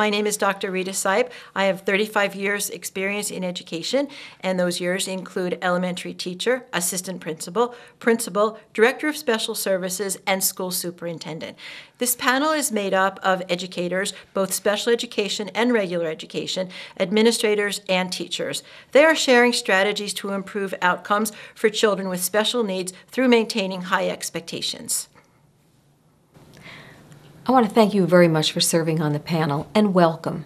My name is Dr. Rita Sipe. I have 35 years experience in education, and those years include elementary teacher, assistant principal, principal, director of special services, and school superintendent. This panel is made up of educators, both special education and regular education, administrators, and teachers. They are sharing strategies to improve outcomes for children with special needs through maintaining high expectations. I want to thank you very much for serving on the panel, and welcome.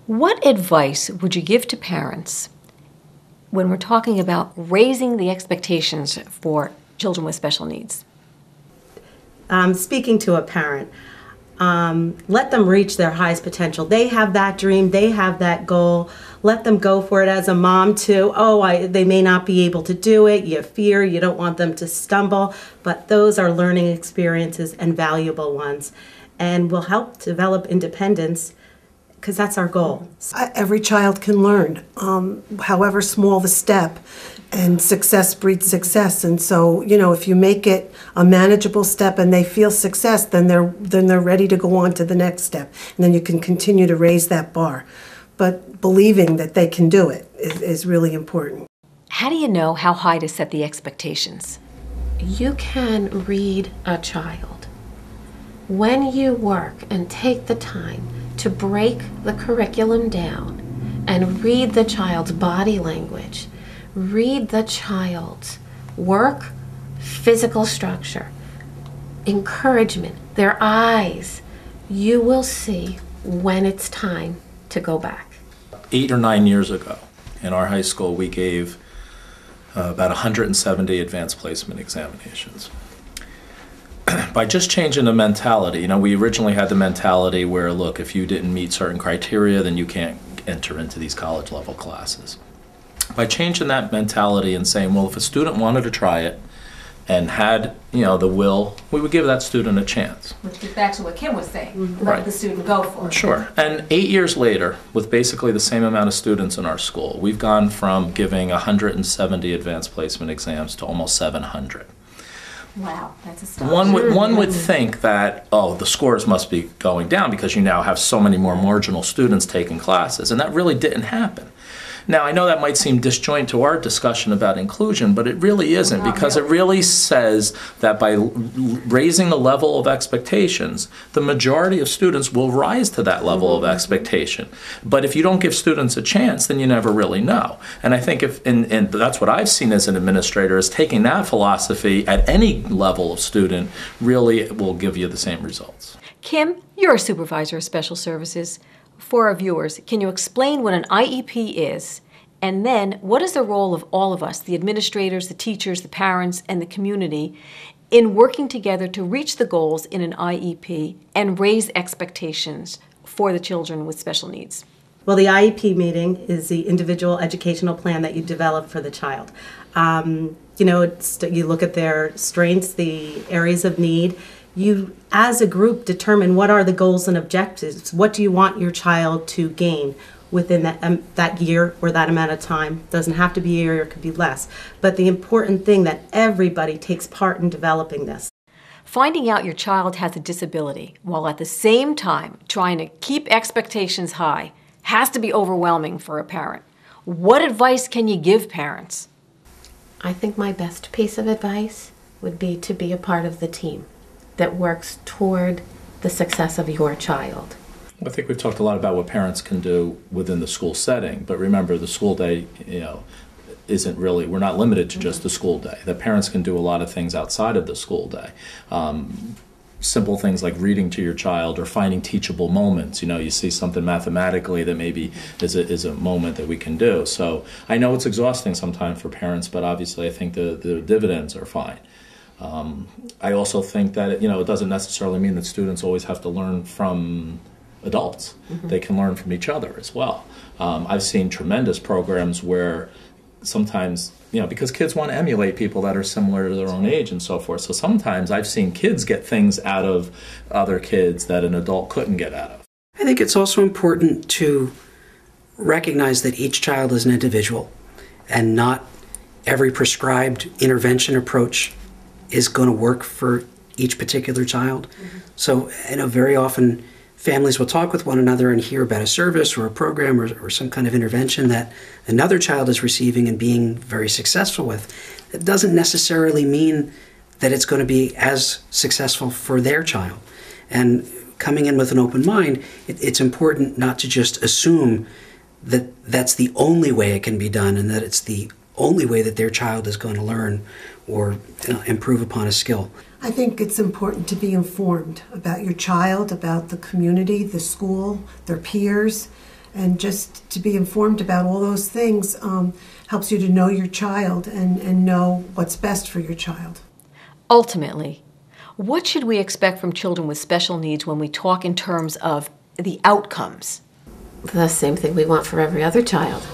What advice would you give to parents when we're talking about raising the expectations for children with special needs? Speaking to a parent, let them reach their highest potential. They have that dream, they have that goal. Let them go for it. As a mom too, they may not be able to do it, you fear, you don't want them to stumble, but those are learning experiences and valuable ones, and will help develop independence, because that's our goal. Every child can learn, however small the step, and success breeds success. And so, if you make it a manageable step and they feel success, then they're ready to go on to the next step, and then you can continue to raise that bar. But believing that they can do it is really important. How do you know how high to set the expectations? You can read a child. When you work and take the time to break the curriculum down and read the child's body language, read the child's work, physical structure, encouragement, their eyes, you will see when it's time to go back. 8 or 9 years ago, in our high school, we gave about 170 advanced placement examinations. By just changing the mentality, we originally had the mentality where, look, if you didn't meet certain criteria, then you can't enter into these college level classes. By changing that mentality and saying, well, if a student wanted to try it and had, the will, we would give that student a chance. Which gets back to what Kim was saying, Right. let the student go for it. Sure. And 8 years later, with basically the same amount of students in our school, we've gone from giving 170 advanced placement exams to almost 700. Wow, that's astonishing. One would think that, the scores must be going down because you now have so many more marginal students taking classes, and that really didn't happen. Now, I know that might seem disjoint to our discussion about inclusion, but it really isn't, because it really says that by raising the level of expectations, the majority of students will rise to that level of expectation. But if you don't give students a chance, then you never really know. And I think and that's what I've seen as an administrator, is taking that philosophy at any level of student really will give you the same results. Kim, you're a supervisor of special services. For our viewers, can you explain what an IEP is, and then what is the role of all of us, the administrators, the teachers, the parents, and the community, in working together to reach the goals in an IEP and raise expectations for the children with special needs? Well, the IEP meeting is the individual educational plan that you develop for the child. You look at their strengths, the areas of need. You, as a group, determine what are the goals and objectives. What do you want your child to gain within that year or that amount of time? Doesn't have to be a year, it could be less. But the important thing that everybody takes part in developing this. Finding out your child has a disability while at the same time trying to keep expectations high has to be overwhelming for a parent. What advice can you give parents? I think my best piece of advice would be to be a part of the team that works toward the success of your child. I think we've talked a lot about what parents can do within the school setting, but remember, the school day, isn't really, we're not limited to just the school day. The parents can do a lot of things outside of the school day. Simple things like reading to your child or finding teachable moments. You see something mathematically that maybe is a moment that we can do. So I know it's exhausting sometimes for parents, but obviously I think the dividends are fine. I also think that it doesn't necessarily mean that students always have to learn from adults. They can learn from each other as well. I've seen tremendous programs where sometimes, because kids want to emulate people that are similar to their own age and so forth. So sometimes I've seen kids get things out of other kids that an adult couldn't get out of. I think it's also important to recognize that each child is an individual, and not every prescribed intervention approach is going to work for each particular child. So, very often families will talk with one another and hear about a service or a program or some kind of intervention that another child is receiving and being very successful with, it doesn't necessarily mean that it's going to be as successful for their child. And coming in with an open mind, it's important not to just assume that that's the only way it can be done and that it's the only way that their child is going to learn or improve upon a skill. I think it's important to be informed about your child, about the community, the school, their peers, and just to be informed about all those things helps you to know your child and know what's best for your child. Ultimately, what should we expect from children with special needs when we talk in terms of the outcomes? The same thing we want for every other child.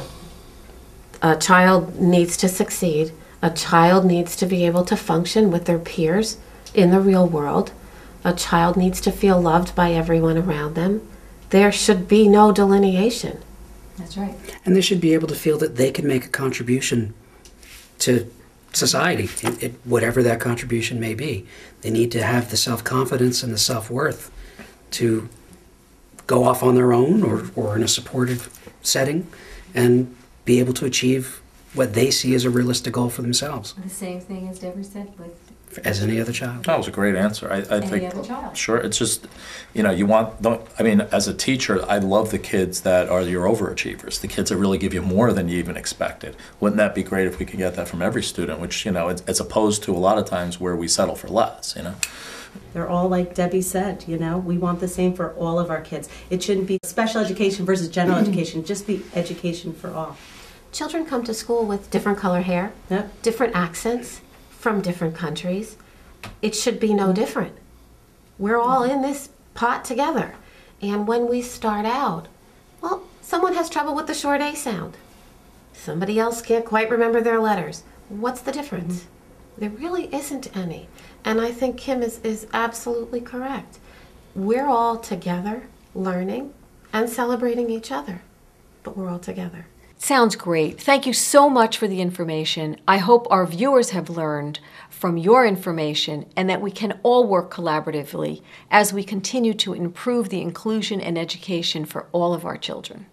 A child needs to succeed. A child needs to be able to function with their peers in the real world. A child needs to feel loved by everyone around them. There should be no delineation. That's right. And they should be able to feel that they can make a contribution to society, whatever that contribution may be. They need to have the self-confidence and the self-worth to go off on their own or in a supportive setting and be able to achieve what they see as a realistic goal for themselves. The same thing as Deborah said with As any other child. That was a great answer. I any think, other child. sure, it's just, you want, as a teacher, I love the kids that are your overachievers, the kids that really give you more than you even expected. Wouldn't that be great if we could get that from every student, which, as opposed to a lot of times where we settle for less, They're all like Debbie said, we want the same for all of our kids. It shouldn't be special education versus general education, just be education for all. Children come to school with different color hair, Yep. different accents, from different countries. It should be no different. We're all in this pot together. And when we start out, well, someone has trouble with the short A sound. Somebody else can't quite remember their letters. What's the difference? There really isn't any. And I think Kim is absolutely correct. We're all together learning and celebrating each other, but we're all together. Sounds great. Thank you so much for the information. I hope our viewers have learned from your information and that we can all work collaboratively as we continue to improve the inclusion and education for all of our children.